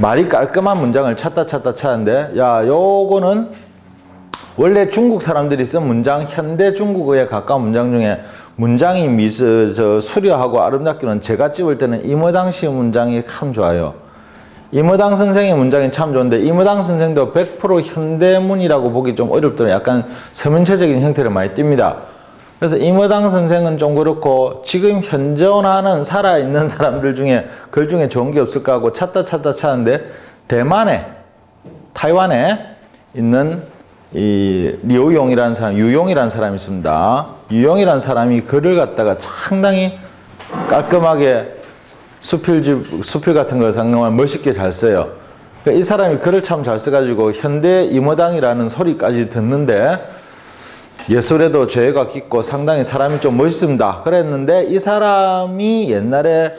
말이 깔끔한 문장을 찾다 찾는데, 야, 요거는 원래 중국 사람들이 쓴 문장, 현대 중국어에 가까운 문장 중에 문장이 수려하고 아름답기는 제가 찍을 때는 이머당 씨 문장이 참 좋아요. 이머당 선생의 문장이 참 좋은데, 이머당 선생도 100% 현대문이라고 보기 좀 어렵더라고요. 약간 서문체적인 형태를 많이 띱니다. 그래서 이머당 선생은 좀 그렇고, 지금 현존하는 살아있는 사람들 중에 글 중에 좋은 게 없을까 하고 찾다 찾는데, 대만에, 타이완에 있는 이 류용이라는 사람, 유용이라는 사람이 있습니다. 유용이라는 사람이 글을 갖다가 상당히 깔끔하게 수필 같은 걸 상당히 멋있게 잘 써요. 그러니까 이 사람이 글을 참 잘 써가지고 현대 이머당이라는 소리까지 듣는데 예술에도 죄가 깊고 상당히 사람이 좀 멋있습니다. 그랬는데 이 사람이 옛날에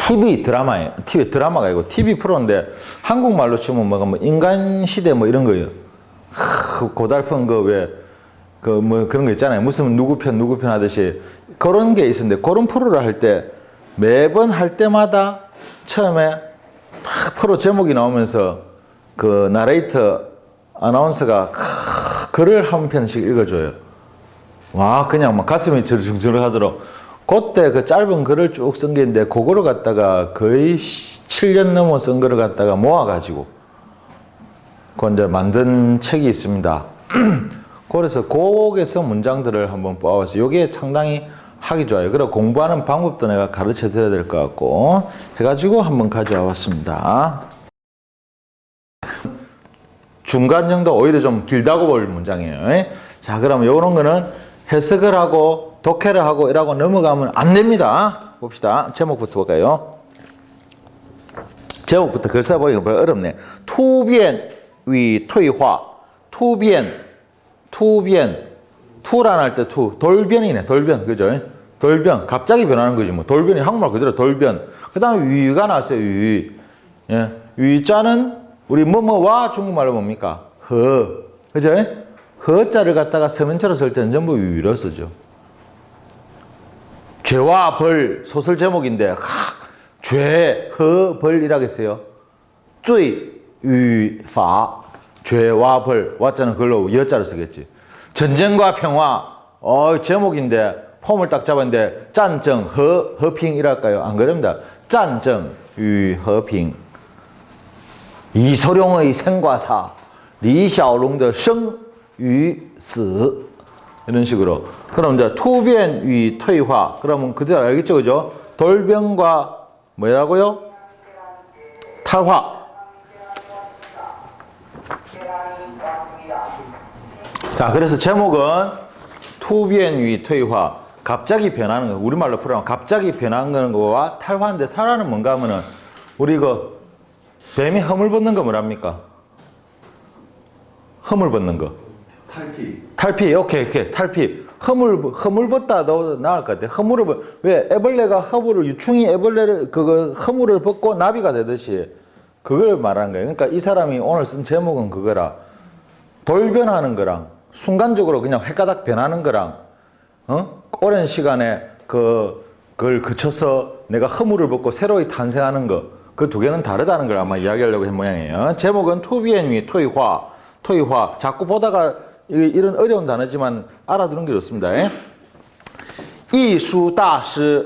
TV 드라마예요. TV 드라마가 아니고 TV 프로인데 한국말로 치면 뭐 인간시대 뭐 이런 거예요. 고달픈 그런 거 있잖아요. 무슨 누구 편 하듯이 그런 게 있었는데, 그런 프로를 할 때 매번 할 때마다 처음에 딱 프로 제목이 나오면서 그 나레이터 아나운서가 글을 한 편씩 읽어줘요. 와, 그냥 막 가슴이 저르저르하도록. 그때 그 짧은 글을 쭉 쓴 게 있는데, 그거를 갖다가 거의 7년 넘어 쓴 거를 갖다가 모아가지고 그 이제 만든 책이 있습니다. 그래서 거기에서 문장들을 한번 뽑아서 이게 상당히 하기 좋아요. 그리고 공부하는 방법도 내가 가르쳐 드려야 될 것 같고 해가지고 한번 가져와 봤습니다. 중간 정도 오히려 좀 길다고 볼 문장이에요. 자, 그러면 이런 거는 해석을 하고 독해를 하고 이라고 넘어가면 안 됩니다. 봅시다. 제목부터 볼까요? 제목부터 글 써보기가 별로 어렵네. 투변 위退化. 투란 할 때 돌변이네. 돌변. 그죠? 돌변. 갑자기 변하는 거지 뭐. 돌변이 한국말 그대로 돌변. 그 다음에 위가 나왔어요. 위. 예. 위자는 우리 뭐뭐와 중국말로 뭡니까? 허. 그죠? 허자를 갖다가 서면체로 쓸 때는 전부 위로 쓰죠. 죄와 벌 소설 제목인데 죄, 허, 벌이라겠어요. 罪, 유, 파. 죄와 벌. 와자는 그걸로 여자를 쓰겠지. 전쟁과 평화. 제목인데 폼을 딱 잡았는데 짠정, 허핑이랄까요? 안 그럽니다. 짠정, 유, 허핑. 이소룡의 생과 사, 리샤오롱의 생, 유, 스. 이런 식으로. 그럼 이제 투변, 위, 퇴화. 그러면 그대로 알겠죠? 그죠? 돌변과 뭐라고요? 탈화. 자, 그래서 제목은 투변, 위, 퇴화. 갑자기 변하는 거. 우리말로 풀어보면 갑자기 변하는 거와 탈화인데, 탈화는 뭔가 하면은 우리 뱀이 허물 벗는 거 뭐랍니까? 허물 벗는 거. 탈피. 오케이. 탈피. 허물 벗다도 나을 것 같아. 왜 애벌레가 유충이 애벌레를, 허물을 벗고 나비가 되듯이 그걸 말하는 거예요. 그러니까 이 사람이 오늘 쓴 제목은 그거라. 돌변하는 거랑, 순간적으로 그냥 획가닥 변하는 거랑, 오랜 시간에 그걸 거쳐서 내가 허물을 벗고 새로이 탄생하는 거, 그 두 개는 다르다는 걸 아마 이야기하려고 한 모양이에요. 제목은 투변위, 퇴화. 자꾸 보다가 이런 어려운 단어지만 알아두는 게 좋습니다. 이수 다시,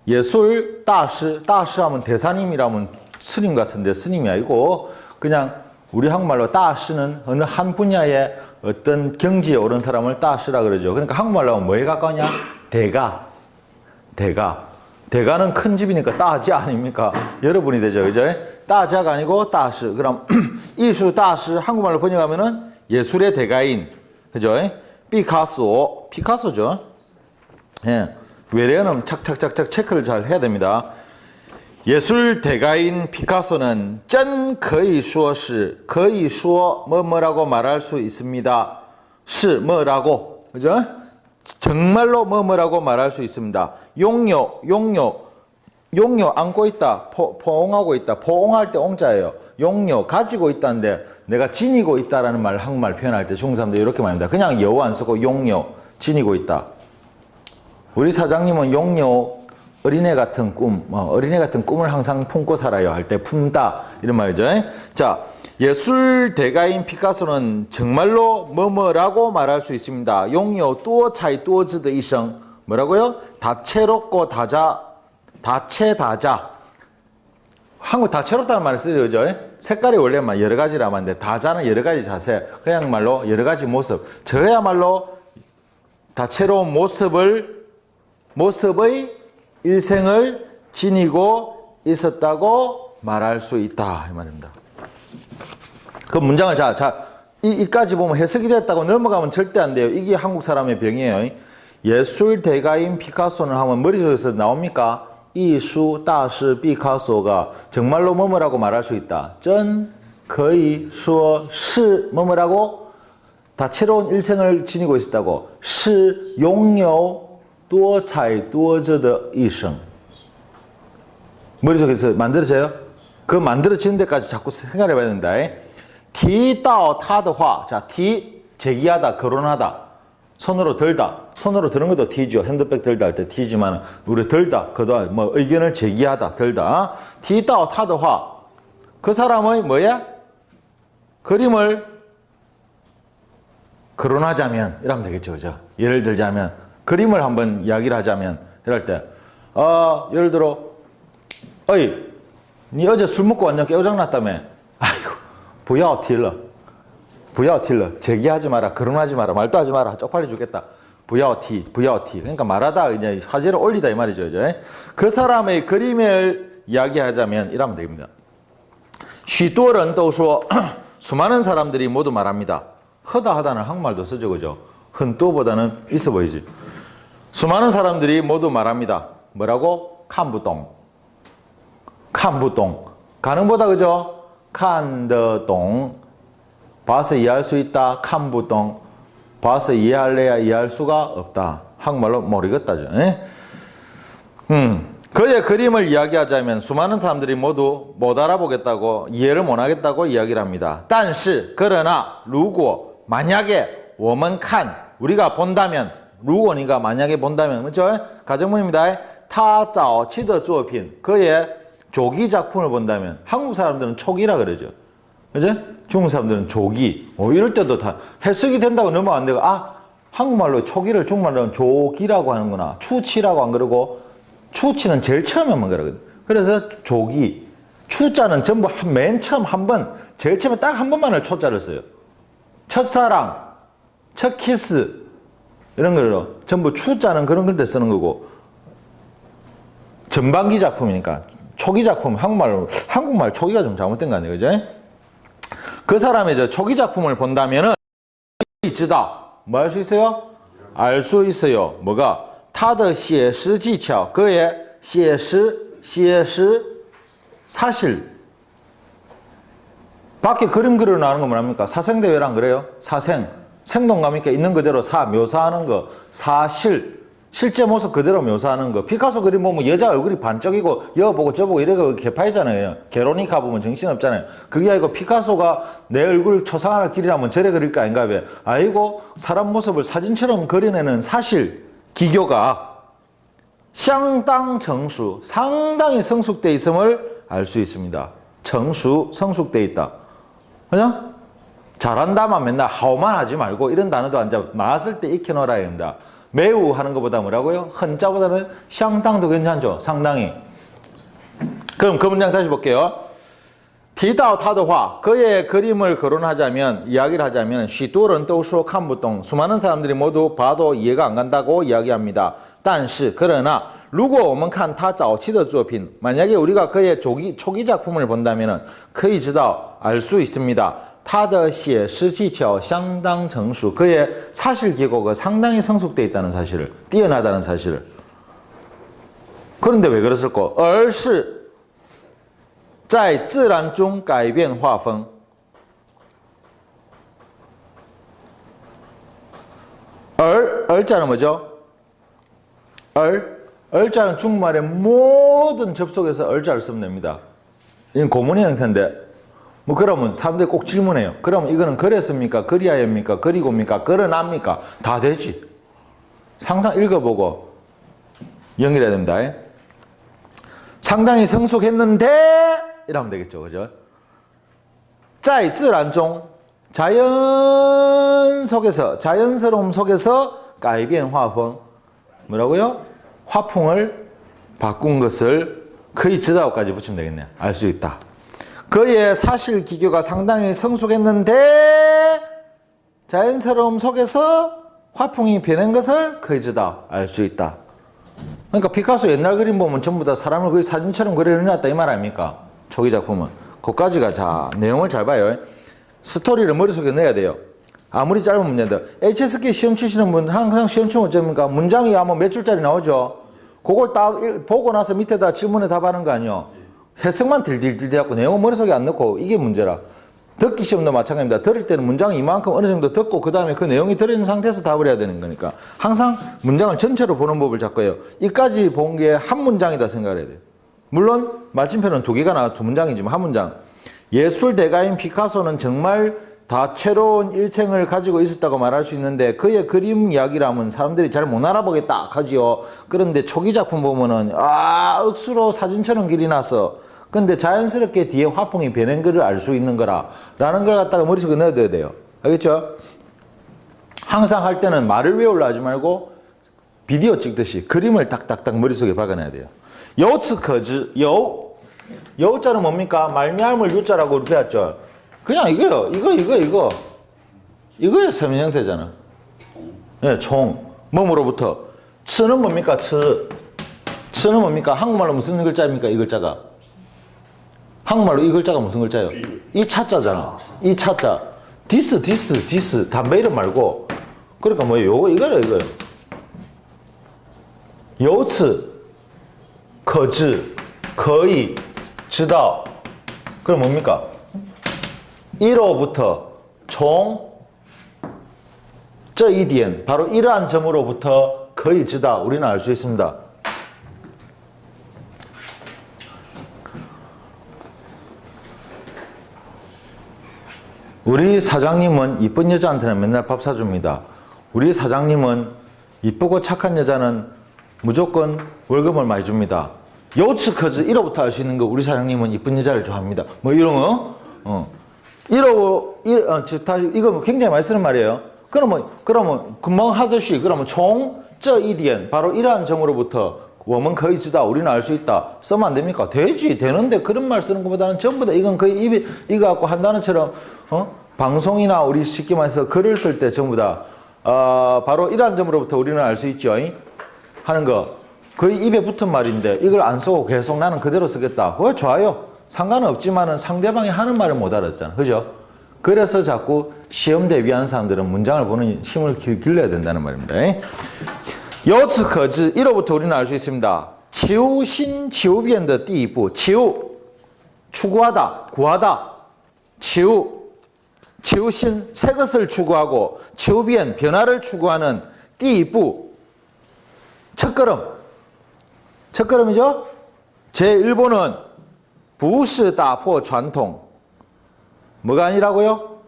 예술 다시 하면 대사님이라면 스님 같은데 스님이 아니고 그냥 우리 한국말로 다시는 어느 한 분야의 어떤 경지에 오른 사람을 다시라 그러죠. 그러니까 한국말로 하면 뭐에 가까우냐? 대가는 큰 집이니까 따자 아닙니까? 여러분이 되죠. 그죠? 따자가 아니고 다시. 그럼 이수 다시 한국말로 번역하면은 예술의 대가인. 그죠? 피카소죠. 예. 외래어는 착착착착 체크를 잘 해야 됩니다. 예술 대가인 피카소는 真可以说是 뭐라고 말할 수 있습니다. 是 뭐라고. 그죠? 정말로 뭐라고 말할 수 있습니다. 용요 안고 있다, 포옹하고 있다. 포옹할 때 옹자예요. 용요 가지고 있다는데 내가 지니고 있다라는 말 한국말 표현할 때 중국 사람들 이렇게 말합니다. 그냥 여우 안 쓰고 용요 지니고 있다. 우리 사장님은 용요 어린애 같은 꿈, 어린애 같은 꿈을 항상 품고 살아요. 할 때 품다 이런 말이죠. 자, 예술 대가인 피카소는 정말로 뭐뭐라고 말할 수 있습니다. 용요多彩多姿的一生. 뭐라고요? 다채롭고 다채다자. 한국 다채롭다는 말을 쓰죠. 그죠? 색깔이 원래 여러 가지라고 하는데 다자는 여러 가지 자세, 그야말로 여러 가지 모습. 저야말로 다채로운 모습의 일생을 지니고 있었다고 말할 수 있다 이 말입니다. 그 문장을 이까지 보면 해석이 됐다고 넘어가면 절대 안 돼요. 이게 한국 사람의 병이에요. 예술 대가인 피카소는 하면 머릿속에서 나옵니까? 이수 다시 피카소가 정말로 뭐뭐라고 말할 수 있다. 真可以说是 뭐뭐라고 다채로운 일생을 지니고 있었다고. 是拥有多彩多姿的一生. 머릿속에서 만들어져요? 그 만들어지는 데까지 자꾸 생각해 봐야 된다. 提到他的话. 자, 提, 제기하다, 거론하다. 손으로 들다. 손으로 드는 것도 T죠. 핸드백 들다 할 때 T지만 우리 들다. 그도 뭐 의견을 제기하다. 들다. 提到他的话. 그 사람의 뭐야? 그림을 거론하자면 이러면 되겠죠. 그죠? 예를 들자면 그림을 한번 이야기를 하자면 이럴 때 예를 들어 어이 니 어제 술 먹고 완전 깨우장났다며. 아이고 不要提了 不要提了 제기하지 마라. 거론하지 마라. 말도 하지 마라. 쪽팔려 죽겠다. 不要提 그러니까 말하다 이제 화제를 올리다 이 말이죠. 그죠? 그 사람의 그림을 이야기하자면 이러면 됩니다. 许多人都说 수많은 사람들이 모두 말합니다. 하다는 한국말도 쓰죠. 그죠? 흔또보다는 있어 보이지. 수많은 사람들이 모두 말합니다. 뭐라고? 칸부동. 가능보다 그죠? 칸더동. 봐서 이해할 수 있다. 칸부동. 봐서 이해할래야 이해할 수가 없다. 한국말로 모르겠다죠. 그의 그림을 이야기하자면 수많은 사람들이 모두 못 알아보겠다고 이해를 못 하겠다고 이야기를 합니다. 但是 그러나 如果 만약에 我们看 우리가 본다면 如果 네가 만약에 본다면 그렇죠? 가정문입니다. 他早期的作品 그의 조기 작품을 본다면 한국 사람들은 초기라 그러죠. 그죠? 중국 사람들은 조기. 이럴 때도 다 해석이 된다고 넘어간 데가 한국말로 초기를 중국말로는 조기라고 하는구나. 추치라고 안 그러고 추치는 제일 처음에만 그러거든. 그래서 조기. 추자는 전부 맨 처음 한 번, 제일 처음에 딱 한 번만을 초자를 써요. 첫사랑, 첫 키스 이런 걸로 전부 추자는 그런 걸 때 쓰는 거고 전반기 작품이니까 초기 작품 한국말 초기가 좀 잘못된 거 아니에요, 그죠? 그 사람의 저 초기 작품을 본다면은 지다 뭐 할 수 있어요? 알 수 있어요. 뭐가? 他的写实技巧 그의 写实 사실 밖에 그림 그려나오는 거 뭐랍니까? 사생대회란 그래요? 생동감 있게 있는 그대로 묘사하는 거 사실 실제 모습 그대로 묘사하는 거. 피카소 그림 보면 여자 얼굴이 반쪽이고 여 보고 저 보고 이래가 개파이잖아요. 게로니카 보면 정신없잖아요. 그게 아니고 피카소가 내 얼굴 초상화를 그리라면 저래 그릴 거 아닌가 봐. 아이고 사람 모습을 사진처럼 그려내는 사실 기교가 相当成熟 상당히 성숙돼 있음을 알 수 있습니다. 성숙돼 있다. 그죠? 잘한다만 맨날 하오만 하지 말고 이런 단어도 앉아 나왔을 때 익혀놓으라 합니다. 매우 하는 것보다 뭐라고요? 헌자보다는 상당도 괜찮죠. 상당히. 그럼 그 문장 다시 볼게요. 提到他的话 그의 그림을 거론하자면 이야기를 하자면 许多人都说看不懂 수많은 사람들이 모두 봐도 이해가 안 간다고 이야기합니다. 但是 可나如果我们看他早期的作品 만약에 우리가 그의 초기 작품을 본다면 可以知道 알 수 있습니다. 他的写实技巧相当成熟 그의 사실 기고가 상당히 성숙되어 있다는 사실을 뛰어나다는 사실을 그런데 왜 그랬을까? 而是在自然中改变画风 얼자는 뭐죠? 얼자는 중국말의 모든 접속에서 얼자를 쓰면 됩니다. 이건 고문의 형태인데 뭐 그러면 사람들이 꼭 질문해요. 그러면 이거는 그랬습니까? 그리하였습니까? 그리고입니까? 그러납니까? 다 되지. 항상 읽어보고 연결해야 됩니다. 상당히 성숙했는데 이러면 되겠죠. 그죠? 在自然中 자연 속에서 자연스러움 속에서 改变画风 뭐라고요? 화풍을 바꾼 것을 거의 지다오까지 붙이면 되겠네요. 알 수 있다. 그의 사실 기교가 상당히 성숙했는데 자연스러움 속에서 화풍이 변한 것을 거의 지다 알 수 있다. 그러니까 피카소 옛날 그림 보면 전부 다 사람을 거의 사진처럼 그려놨다 이 말 아닙니까? 초기 작품은. 그까지가 자 내용을 잘 봐요. 스토리를 머릿속에 넣어야 돼요. 아무리 짧은 문제도 HSK 시험 치시는 분 항상 시험 치면 어쩝니까? 문장이 아마 몇 줄짜리 나오죠. 그걸 딱 보고 나서 밑에다 질문에 답하는 거 아니요. 해석만 딜딜딜 하고 내용은 머릿속에 안 넣고 이게 문제라. 듣기 시험도 마찬가지입니다. 들을 때는 문장이 이만큼 어느 정도 듣고 그 다음에 그 내용이 들어있는 상태에서 답을 해야 되는 거니까 항상 문장을 전체로 보는 법을 잡고 해요. 이까지 본 게 한 문장이다 생각을 해야 돼요. 물론 마침표는 두 개가 나와 두 문장이지만 한 문장. 예술 대가인 피카소는 정말 다채로운 일생을 가지고 있었다고 말할 수 있는데 그의 그림 이야기라면 사람들이 잘 못 알아보겠다 하지요. 그런데 초기 작품 보면은 억수로 사진처럼 길이 나서 근데 자연스럽게 뒤에 화풍이 변한 거를 알 수 있는 거라 라는 걸 갖다가 머릿속에 넣어둬야 돼요. 알겠죠? 항상 할 때는 말을 외우려 하지 말고 비디오 찍듯이 그림을 딱딱딱 머릿속에 박아놔야 돼요. 여우츠커즈 여우자는 뭡니까? 말미암을 유자라고 우리 배웠죠. 그냥 이거요. 이거의 세면 형태잖아. 예, 총. 몸으로부터. 츠는 뭡니까? 츠는 뭡니까? 한국말로 무슨 글자입니까? 이 글자가. 한국말로 이 글자가 무슨 글자예요? 이 차자잖아. 이 차자. 디스. 담배 이름 말고. 그러니까 뭐예요? 이거예요. 여우츠, 거즈, 거의, 지다. 그럼 뭡니까? 1호부터 총, 저 이디엔, 바로 이러한 점으로부터 거의 지다. 우리는 알 수 있습니다. 우리 사장님은 이쁜 여자한테는 맨날 밥 사줍니다. 우리 사장님은 이쁘고 착한 여자는 무조건 월급을 많이 줍니다. 요츠커즈 1호부터 알 수 있는 거 우리 사장님은 이쁜 여자를 좋아합니다. 뭐 이런 거. 1호, 이거 굉장히 많이 쓰는 말이에요. 그러면 금방 하듯이 그러면 총, 저 이디엔, 바로 이러한 점으로부터 워먼 거의 지다. 우리는 알 수 있다. 쓰면 안 됩니까? 되지. 되는데 그런 말 쓰는 것보다는 전부 다 이건 거의 입에 이거 갖고 한다는처럼 방송이나 우리 쉽게 말해서 글을 쓸 때 전부 다 바로 이러한 점으로부터 우리는 알 수 있죠. 하는 거 거의 입에 붙은 말인데 이걸 안 쓰고 계속 나는 그대로 쓰겠다. 그거 좋아요. 상관은 없지만은 상대방이 하는 말을 못 알았잖아. 그죠? 그래서 자꾸 시험 대비하는 사람들은 문장을 보는 힘을 길러야 된다는 말입니다. 여츠커즈 1호부터 우리는 알 수 있습니다. 치우신 치우비엔의 第一步 치우 추구하다 구하다 치우신 새 것을 추구하고 치우비엔 변화를 추구하는 第一步 첫걸음이죠. 제1번은 不是打破传统 뭐가 아니라고요?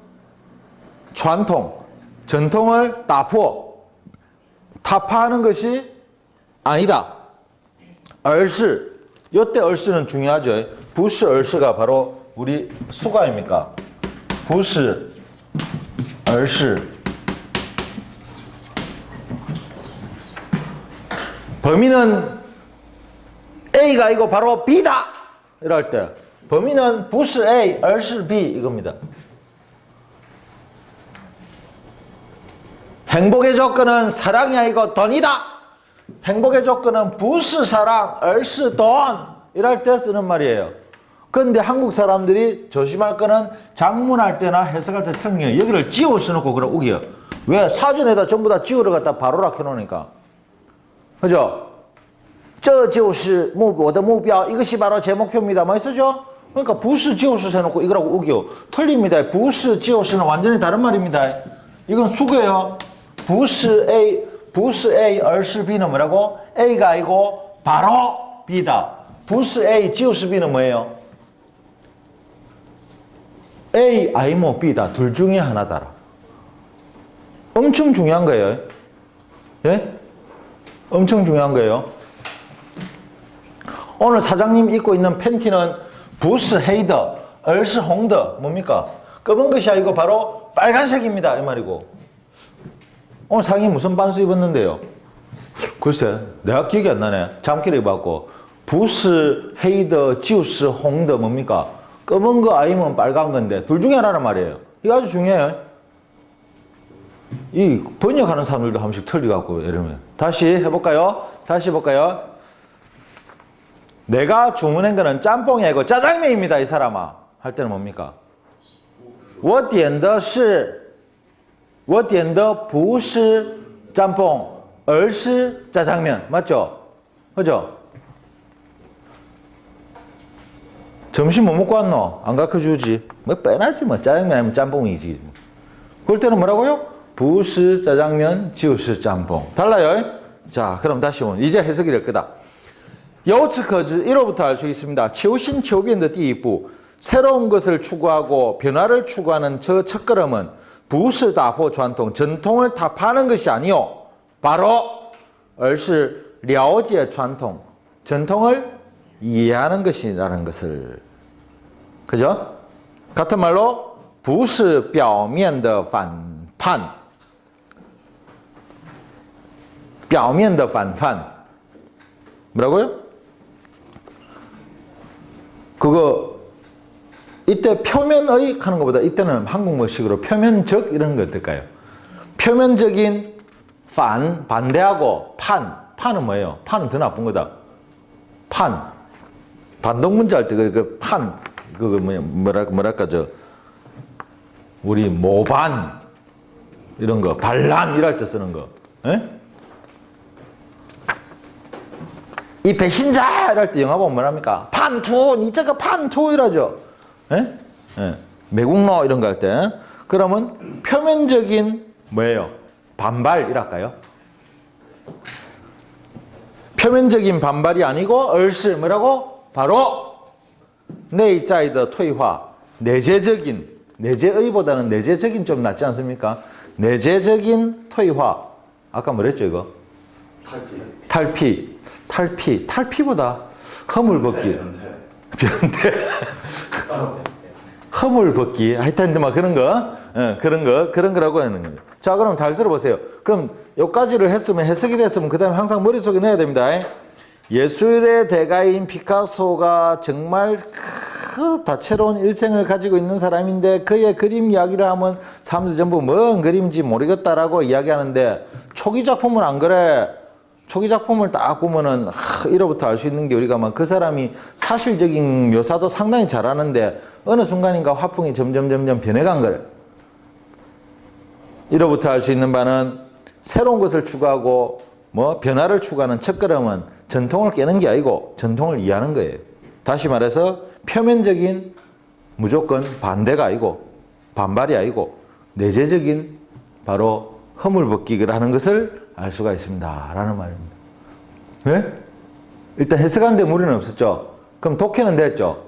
传统 전통을 打破 타파하는 것이 아니다. 而是 이때 而是는 중요하죠. 不是而是가 바로 우리 수가입니까? 不是而是 범인은 A가 아니고 바로 B다. 이럴 때 범인은 不是 A 而是 B 이겁니다. 행복의 조건은 사랑이 아니고 돈이다. 행복의 조건은 不是 사랑 而是돈 이럴 때 쓰는 말이에요. 그런데 한국 사람들이 조심할 거는 작문할 때나 해석할 때 틀린 여기를 지워 써놓고 그럼 우겨. 왜? 사전에다 전부 다 지우러 갖다 바로라 켜놓으니까. 그죠? 这就是我的目标 이것이 바로 제 목표입니다. 뭐 쓰죠? 그러니까 不是就是해놓고 이거라고 우겨. 틀립니다. 不是就是는 완전히 다른 말입니다. 이건 수거예요. 不是 A 不是 A 而是 B는 뭐라고? A가 아니고 바로 B다. 不是 A 就是 B는 뭐예요? A 아니면 B다. 둘 중에 하나다. 엄청 중요한 거예요. 예? 엄청 중요한 거예요. 오늘 사장님 입고 있는 팬티는 부스 헤이더, 얼스 홍더 뭡니까? 검은 것이 아니고 바로 빨간색입니다 이 말이고. 오늘 사장님 무슨 반스 입었는데요? 글쎄 내가 기억이 안 나네. 잠길 입었고 부스 헤이더, 지우스 홍더 뭡니까? 검은 거 아니면 빨간 건데 둘 중에 하나란 말이에요. 이거 아주 중요해요. 이 번역하는 사람들도 한 번씩 틀려갖고 이러면 다시 해볼까요? 다시 해볼까요? 내가 주문한 거는 짬뽕이 아니고 짜장면입니다 이 사람아 할 때는 뭡니까? 我点的不是짬뽕而是짜장면 맞죠? 그죠? 점심 뭐 먹고 왔노? 안 가르쳐주지. 뭐 빼나지 뭐 짜장면 아니면 짬뽕이지. 그럴 때는 뭐라고요? 不是 짜장면, 就是 짬뽕. 달라요? 자, 그럼 다시 보면 이제 해석이 될 거다. 由此可知 1호부터 알 수 있습니다. 求新求变的第一步 새로운 것을 추구하고 변화를 추구하는 저 첫걸음은 不是打破传统 전통을 타파하는 것이 아니요. 바로 而是了解传统 전통을 이해하는 것이라는 것을. 그죠? 같은 말로 不是表面的反叛 表面的反叛 뭐라고요? 그거 이때 표면의 하는 것보다 이때는 한국말식으로 표면적 이런 거 어떨까요? 표면적인 반대하고 판은 뭐예요? 판은 더 나쁜 거다. 반동문자 할 때 그 판 그거 뭐랄까 저 우리 모반 이런 거 반란 이럴 때 쓰는 거. 에? 이 배신자 이럴 때 영화 보면 뭐랍니까? 판투, 니 저거 판투 이러죠. 에? 예. 매국노 이런 거 할 때. 그러면 표면적인 뭐예요? 반발 이랄까요? 표면적인 반발이 아니고 얼스 뭐라고? 바로 내자의 퇴화, 내재적인 내재의보다는 내재적인 좀 낫지 않습니까? 내재적인 퇴화. 아까 뭐랬죠 이거? 탈피보다 허물벗기. 변태. 허물벗기. 하여튼 막 그런 거. 그런 거라고 하는 거예요. 자, 그럼 잘 들어보세요. 그럼 여기까지를 했으면 해석이 됐으면 그 다음에 항상 머릿속에 넣어야 됩니다. 예술의 대가인 피카소가 정말 다채로운 일생을 가지고 있는 사람인데 그의 그림 이야기를 하면 사람들이 전부 뭔 그림인지 모르겠다라고 이야기하는데 초기 작품은 안 그래. 초기 작품을 딱 보면은 1호부터 알 수 있는 게 우리가 막 그 사람이 사실적인 묘사도 상당히 잘하는데 어느 순간인가 화풍이 점점 변해간 거래. 1호부터 알 수 있는 바는 새로운 것을 추구하고 뭐 변화를 추구하는 첫걸음은 전통을 깨는 게 아니고 전통을 이해하는 거예요. 다시 말해서 표면적인 무조건 반대가 아니고 반발이 아니고 내재적인 바로 허물벗기를 하는 것을 알 수가 있습니다. 라는 말입니다. 네? 일단 해석하는데 무리는 없었죠. 그럼 독해는 됐죠.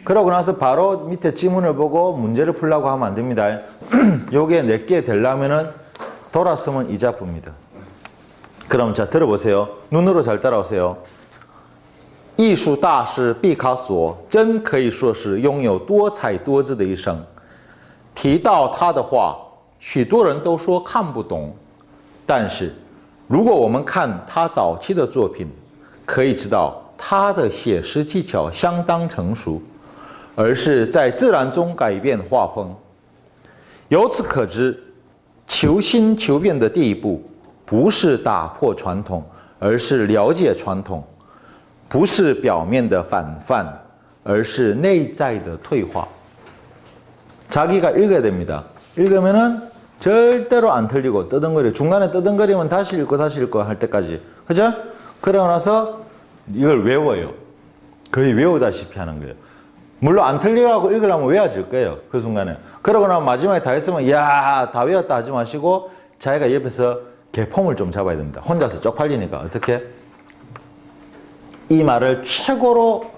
그러고 나서 바로 밑에 지문을 보고 문제를 풀려고 하면 안 됩니다. 요게 4개 되려면은 돌았으면 이 작품입니다. 그럼 자 들어보세요. 눈으로 잘 따라오세요. 艺术大师毕卡索真可以说是拥有多彩多姿的一生。提到他的画，许多人都说看不懂，但是如果我们看他早期的作品，可以知道他的写实技巧相当成熟，而是在自然中改变画风。由此可知，求新求变的第一步，不是打破传统，而是了解传统；不是表面的反叛，而是内在的退化。 자기가 읽어야 됩니다. 읽으면은 절대로 안 틀리고 떠덩거려. 중간에 떠덩거리면 다시 읽고 할 때까지. 그죠? 그러고 나서 이걸 외워요. 거의 외우다시피 하는 거예요. 물론 안 틀리라고 읽으려면 외워질 거예요. 그 순간에. 그러고 나면 마지막에 다 했으면 야, 다 외웠다 하지 마시고 자기가 옆에서 개폼을 좀 잡아야 됩니다. 혼자서 쪽팔리니까. 어떻게? 이 말을 최고로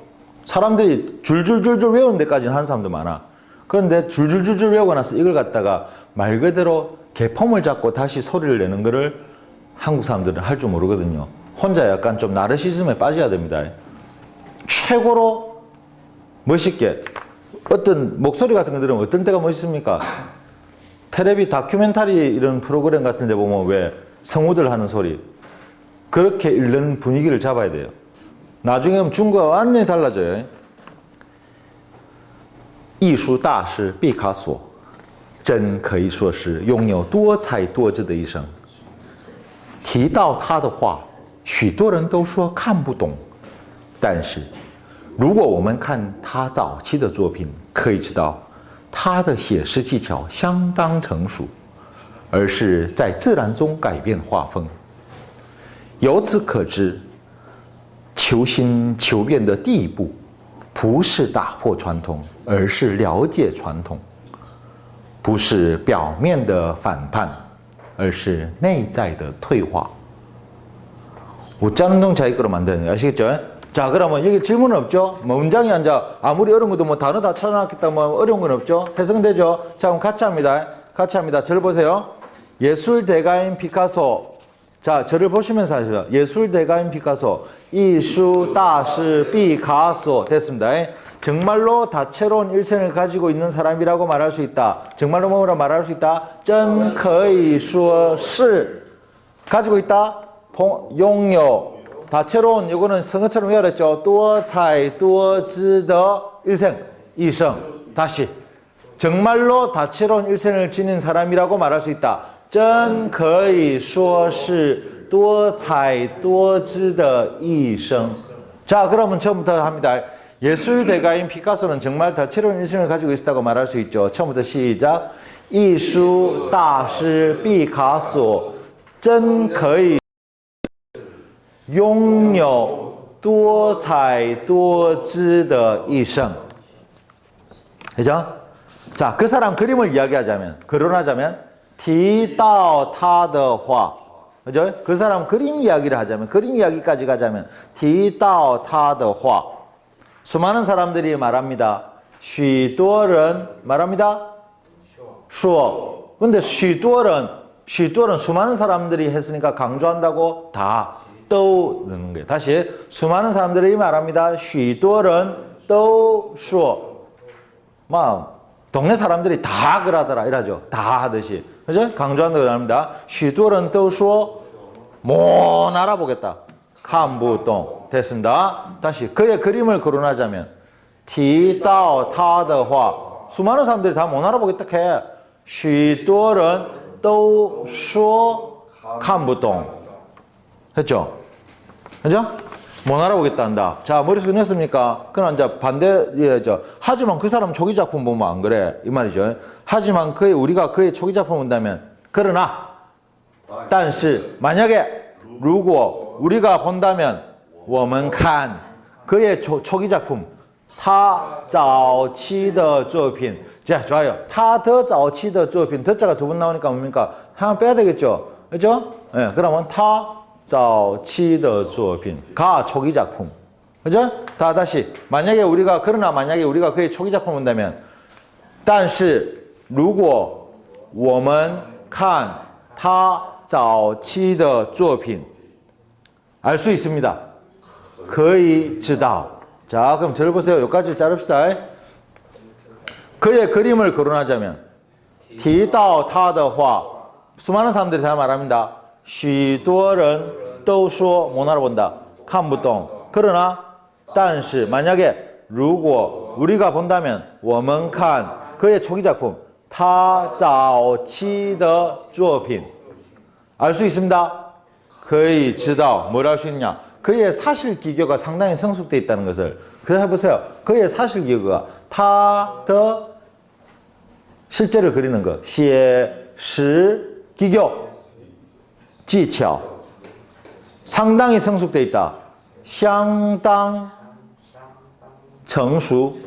사람들이 줄줄줄줄 외우는 데까지는 한 사람도 많아. 그런데 줄줄줄줄 외우고 나서 이걸 갖다가 말 그대로 개폼을 잡고 다시 소리를 내는 거를 한국 사람들은 할 줄 모르거든요. 혼자 약간 좀 나르시즘에 빠져야 됩니다. 최고로 멋있게 어떤 목소리 같은 거 들으면 어떤 때가 멋있습니까? 텔레비 다큐멘터리 이런 프로그램 같은 데 보면 왜 성우들 하는 소리 그렇게 읽는 분위기를 잡아야 돼요. 나중에 중국어가 완전히 달라져요. 艺术大师毕卡索真可以说是拥有多才多姿的一生。提到他的话，许多人都说看不懂，但是如果我们看他早期的作品，可以知道他的写诗技巧相当成熟，而是在自然中改变画风。由此可知，求新求变的第一步，不是打破传统，而是了解传统；不是表面的反叛，而是内在的退化。우짜는동 자기거로 만드는 거예요. 아시겠죠? 자, 그러면 여기 질문은 없죠? 뭐 문장이 앉아 아무리 어려운 것도 뭐 단어 다 찾아놨겠다 뭐 어려운 건 없죠? 해석되죠? 자, 그럼 같이 합니다. 같이 합니다. 저를 보세요. 예술 대가인 피카소. 자, 저를 보시면서 하시죠. 예술 대가인 피카소. 艺术大师毕卡索. 됐습니다. 정말로 다채로운 일생을 가지고 있는 사람이라고 말할 수 있다. 정말로 뭐라 말할 수 있다? 真可以说是 가지고 있다.拥有 다채로운 이거는 성어처럼 외웠죠. 多彩多姿的 일생, 이생. 다시 정말로 다채로운 일생을 지닌 사람이라고 말할 수 있다. 真可以说是多彩多姿的一生. 자, 그러면 처음부터 합니다. 예술 대가인 피카소는 정말 다채로운 일생을 가지고 있다고 말할 수 있죠. 처음부터 시작. 艺术大师毕卡索真可以拥有多彩多姿的一生. 그죠? 자, 그 사람 그림을 이야기하자면, 거론하자면, 提到他的话. 그죠? 그 사람 그림 이야기를 하자면, 그림 이야기까지 가자면, 提到他的话. 수많은 사람들이 말합니다. 许多人 말합니다. 说. 근데 许多人 수많은 사람들이 했으니까 강조한다고 다. 또 넣는 거예요. 다시 수많은 사람들이 말합니다. 许多人都说. 막 동네 사람들이 다 그러더라 이러죠. 다 하듯이. 그죠? 강조한다고 합니다. 许多人都说 못 알아보겠다. 看不懂. 됐습니다. 다시 그의 그림을 거론하자면 提到他的话 수많은 사람들이 다 못 알아보겠다 해. 许多人都说看不懂. 했죠? 그죠? 못 알아보겠다 한다. 자, 머릿속에 넣었습니까? 그럼 이제 반대죠. 하지만 그 사람 초기 작품 보면 안 그래. 이 말이죠. 하지만 우리가 그의 초기 작품 본다면, 그러나, 但是, 만약에, 如果, 우리가 본다면, 我们看, 그의 초기 작품, 他早期的作品. 자, 좋아요. 他的早期的作品. 더자가 두 번 나오니까 뭡니까? 하나 빼야 되겠죠? 그죠? 예, 그러면 他早期的作品, 가 초기 작품. 그죠? 다시. 그러나 만약에 우리가 그의 초기 작품 본다면, 但是如果我们看他早期的作品, 알 수 있습니다. 可以知道. 자, 그럼 저를 보세요. 여기까지 자릅시다. 그의 그림을 거론하자면, 提到他的话, 수많은 사람들이 다 말합니다. 许多人都说 못 알아본다. 看不懂. 그러나 但是 만약에 如果 우리가 본다면 我们看 그의 초기 작품 他早期的作品 알 수 있습니다. 可以知道 뭘 알 수 있냐? 그의 사실 기교가 상당히 성숙되어 있다는 것을. 그래서 해보세요. 그의 사실 기교가 他的 실제를 그리는 것 写实 기교 技巧 상당히 성숙되어 있다. 相当 成熟.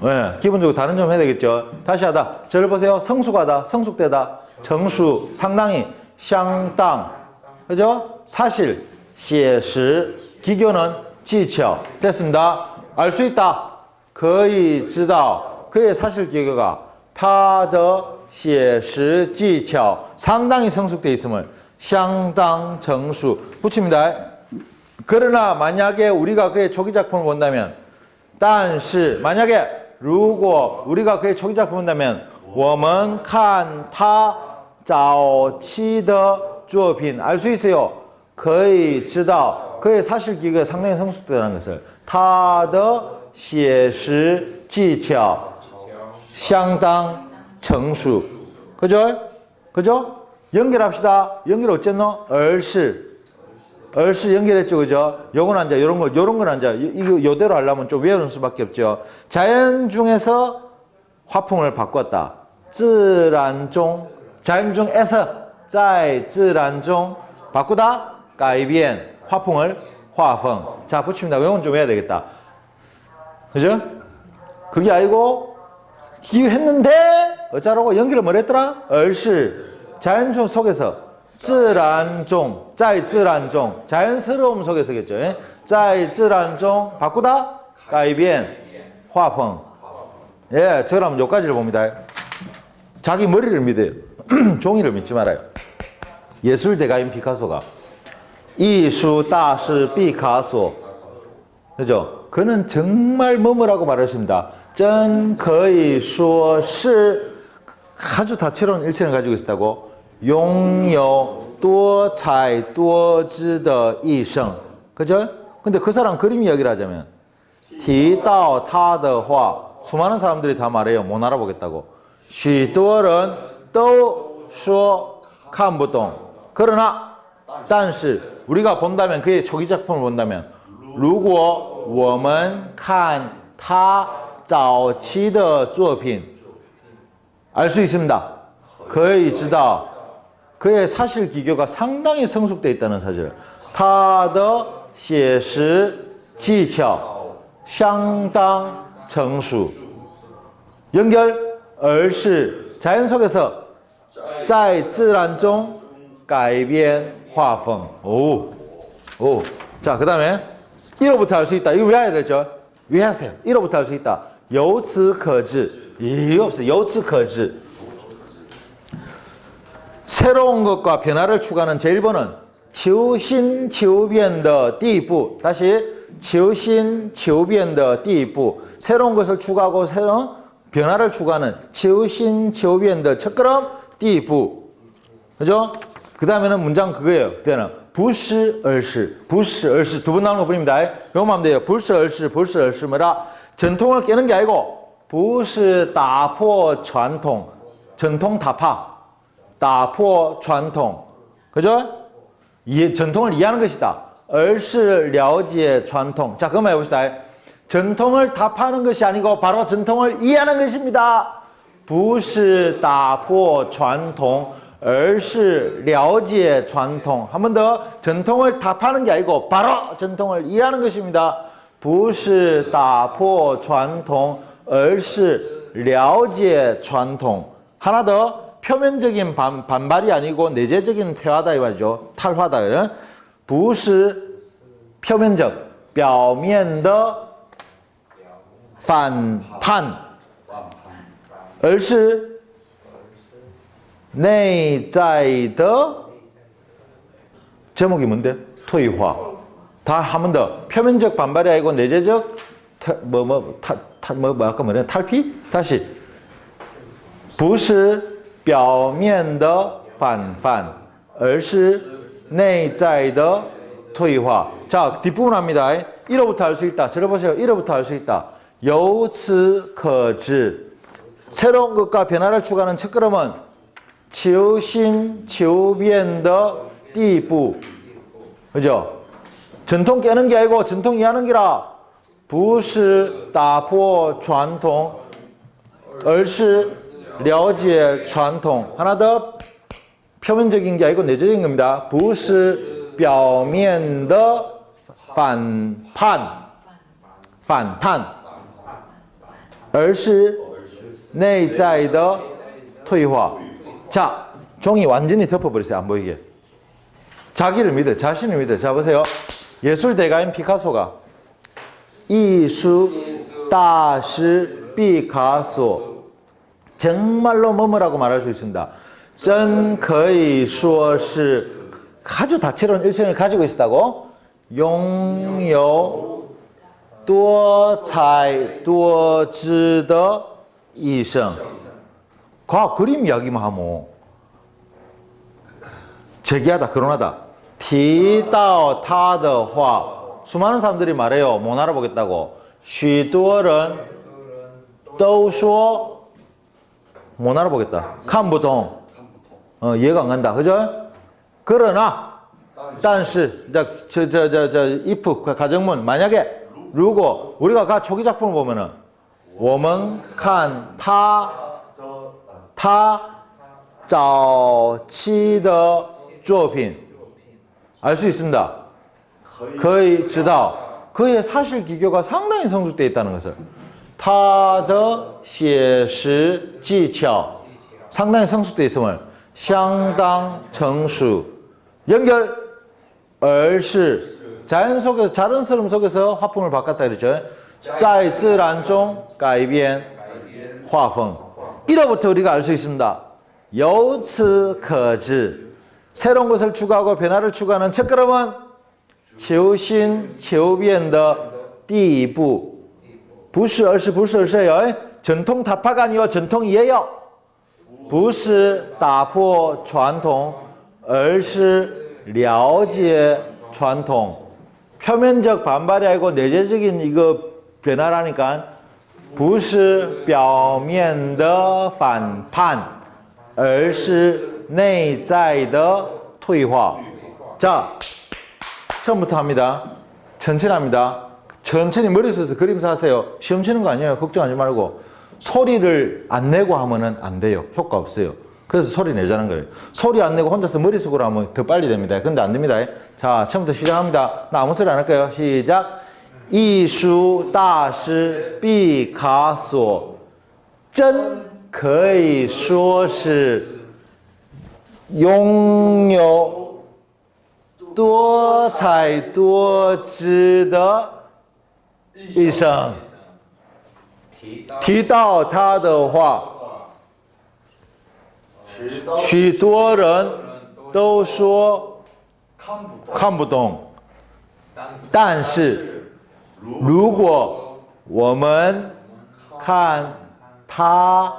네, 기본적으로 단언 좀 해야 되겠죠. 다시 하다. 저를 보세요. 성숙하다, 성숙되다. 成熟 상당히 相当 그죠? 사실 写实 기교는 技巧 됐습니다. 알 수 있다. 可以知道 그의 사실 기교가 他的写实技巧 상당히 성숙되어 있음을 相当成熟 붙입니다. 그러나 만약에 우리가 그의 초기 작품을 본다면 但是 만약에 如果 우리가 그의 초기 작품을 본다면 我们看他早期的作品 알 수 있어요. 可以知道 그의 사실 기계가 상당히 성숙되다는 것을 他的写实技巧相当成熟 그죠? 그죠? 연결합시다. 연결 어쨌노? 얼씨 연결했죠, 그죠? 요건 앉아, 요런 건 앉아. 이거 요대로 하려면 좀 외우는 수밖에 없죠. 자연 중에서 화풍을 바꿨다. 自然中 자연 중에서 在自然中 바꾸다. 改变 화풍을 画风 자, 붙입니다. 요건 좀 외워야 되겠다. 그죠? 그게 아니고 기했는데 어쩌라고 연결을 뭘 했더라? 얼씨 자연 중 속에서 自然中 在自然中 자연스러움 속에서겠죠. 在自然中 바꾸다 改变 画风 예, 저라면 여기까지를 봅니다. 자기 머리를 믿어요. 종이를 믿지 말아요. 예술 대가인 피카소가 艺术大师毕卡索 그죠? 그는 정말 뭐뭐라고 말했습니다. 真可以说是 아주 다채로운 일생을 가지고 있었다고 拥有多彩多姿的一生 그죠? 근데 그 사람 그림 이야기를 하자면 提到他的话 수많은 사람들이 다 말해요. 못 알아보겠다고 许多人都说看不懂 그러나 但是 우리가 본다면 그의 초기 작품을 본다면 如果我们看他早期的作品 알 수 있습니다. 可以知道 그의 사실 기교가 상당히 성숙되어 있다는 사실. 他的写实技巧相当成熟 연결 而是 자연 속에서 在自然中改变画风 오. 자, 그 다음에 1호부터 알 수 있다. 이거 외워야 되죠? 외우세요. 1호부터 알 수 있다. 由此可知 이거 없어요. 由此可知 새로운 것과 변화를 추구하는 제1번은 求新求变的地步 다시 求新求变的地步 새로운 것을 추구하고 새로운 변화를 추구하는 求新求变的 첫걸음 地步 그죠? 그 다음에는 문장 그거예요. 그때는 不是而是 두 번 나오는 거 보입니다. 요거만 하면 돼요. 不是而是 뭐라? 전통을 깨는 게 아니고 不是打破传统 전통 타파 打破传统 그죠? 전통을 이해하는 것이다. 而是了解传统 자, 그것만 해봅시다. 전통을 타파하는 것이 아니고 바로 전통을 이해하는 것입니다. 不是打破传统而是了解传统 한 번 더 전통을 타파하는 게 아니고 바로 전통을 이해하는 것입니다. 不是打破传统而是了解传统 하나 더 표면적인 반발이 아니고 내재적인 퇴화다 이 말이죠. 탈화다. 不是表面的表面的反叛而是内在的 제목이 뭔데? 퇴화. 다 한 번 더. 표면적 반발이 아니고 내재적 아까 뭐냐? 탈피? 다시. 不是表面的反叛而是内在的退化 자, 뒷부분 합니다. 1호부터 알 수 있다. 들어보세요. 1호부터 알 수 있다. 由此可知 새로운 것과 변화를 추구하는 첫걸음은 求新求变的地步 그죠? 전통 깨는 게 아니고 전통 이해하는 게라 不是打破传统而是了解传统 하나 더 표면적인 게 아니고 내재적인 겁니다. 不是表面的反叛而是内在的退化 자, 종이 완전히 덮어버렸어요. 안 보이게. 자기를 믿어. 자신을 믿어. 자, 보세요. 예술 대가인 피카소가 艺术大师毕卡索 정말로 뭐뭐라고 말할 수 있습니다. 真可以说是 아주 다채로운 일생을 가지고 있었다고 拥有多才多姿的一生. 과학 그림 이야기만 하면 재기하다, 거론하다. 提到他的话 수많은 사람들이 말해요. 못 알아보겠다고. 许多人都说 못 알아보겠다. 看不懂. 이해가 안 간다. 그죠? 그러나 但是 if 가정문 만약에 如果 우리가 초기 작품을 보면은 我们看他早期的作品 알 수 있습니다. 거의 知道 그의 사실 기교가 상당히 성숙되어 있다는 것을 他的写实技巧 상당히 성숙되어 있음을 相当成熟 연결 而是 자연 속에서 자연스러움 속에서 화풍을 바꿨다 그랬죠. 在自然中改变画风 이로부터 우리가 알 수 있습니다. 由此可知 새로운 것을 추구하고 변화를 추구하는 첫걸음은 求新求变的第一步 不是而是不是而是 전통 타파가 아니요 전통이에요. 不是打破传统而是了解传统 표면적 반발이 아니고 내재적인 이거 변화라니까 不是表面的反叛而是内在的退化. 자, 처음부터 합니다. 천천히 합니다. 천천히 머릿속에서 그림사 하세요. 시험 치는 거 아니에요. 걱정하지 말고. 소리를 안 내고 하면은 안 돼요. 효과 없어요. 그래서 소리 내자는 거예요. 소리 안 내고 혼자서 머릿속으로 하면 더 빨리 됩니다. 근데 안 됩니다. 자, 처음부터 시작합니다. 나 아무 소리 안 할까요? 시작. 艺术大师毕卡索真可以说是拥有多才多姿的一生。提到他的话，许多人都说看不懂，但是如果我们看他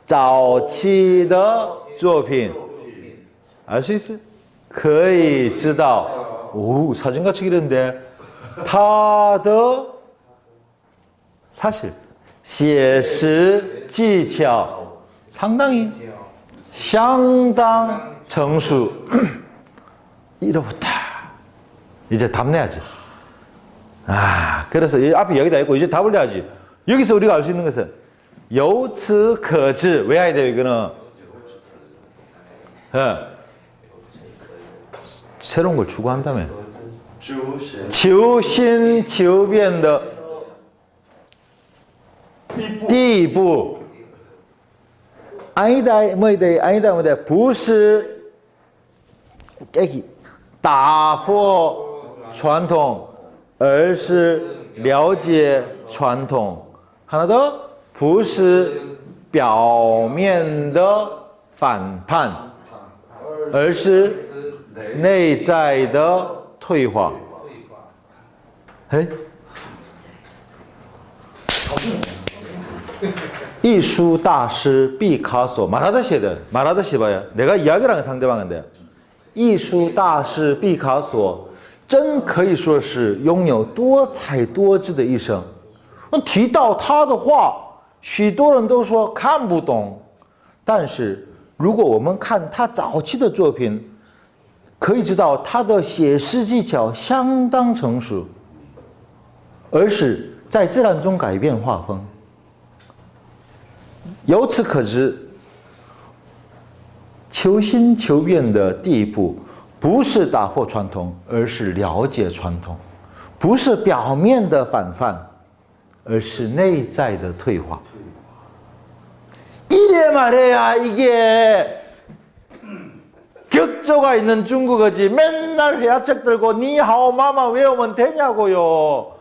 早期的作品，알 수 있어요? 可以知道. 오, 사진같이 그렸는데. 他的 사실 写实技巧 상당히 相当成熟. 이로부터 이제 답 내야지. 아, 그래서 이 앞에 여기다 있고 이제 답을 내야지. 여기서 우리가 알 수 있는 것은 由此可知. 왜 해야 돼요, 이거는? 새로운 걸 추구한다며. 求新求变的第一步. 아니다, 뭐이다, 아니다, 뭐이다. 不是깨기, 打破传统, 而是了解传统. 하나 더. 不是表面的反叛, 而是内在的退化. 艺术大师毕卡索 말하듯이 해야 돼. 말하듯이 봐요. 내가 이야기를 하는 상대방인데. 艺术大师毕卡索真可以说是拥有多彩多姿的一生。提到他的话，许多人都说看不懂，但是如果我们看他早期的作品，可以知道他的写实技巧相当成熟，而是在自然中改变画风。由此可知，求新求变的第一步，不是打破传统，而是了解传统；不是表面的反叛，而是内在的退化。이래 말해야 이게 격조가 있는 중국어지. 맨날 회화책 들고 니하오 마마 외우면 되냐고요.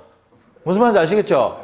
무슨 말인지 아시겠죠?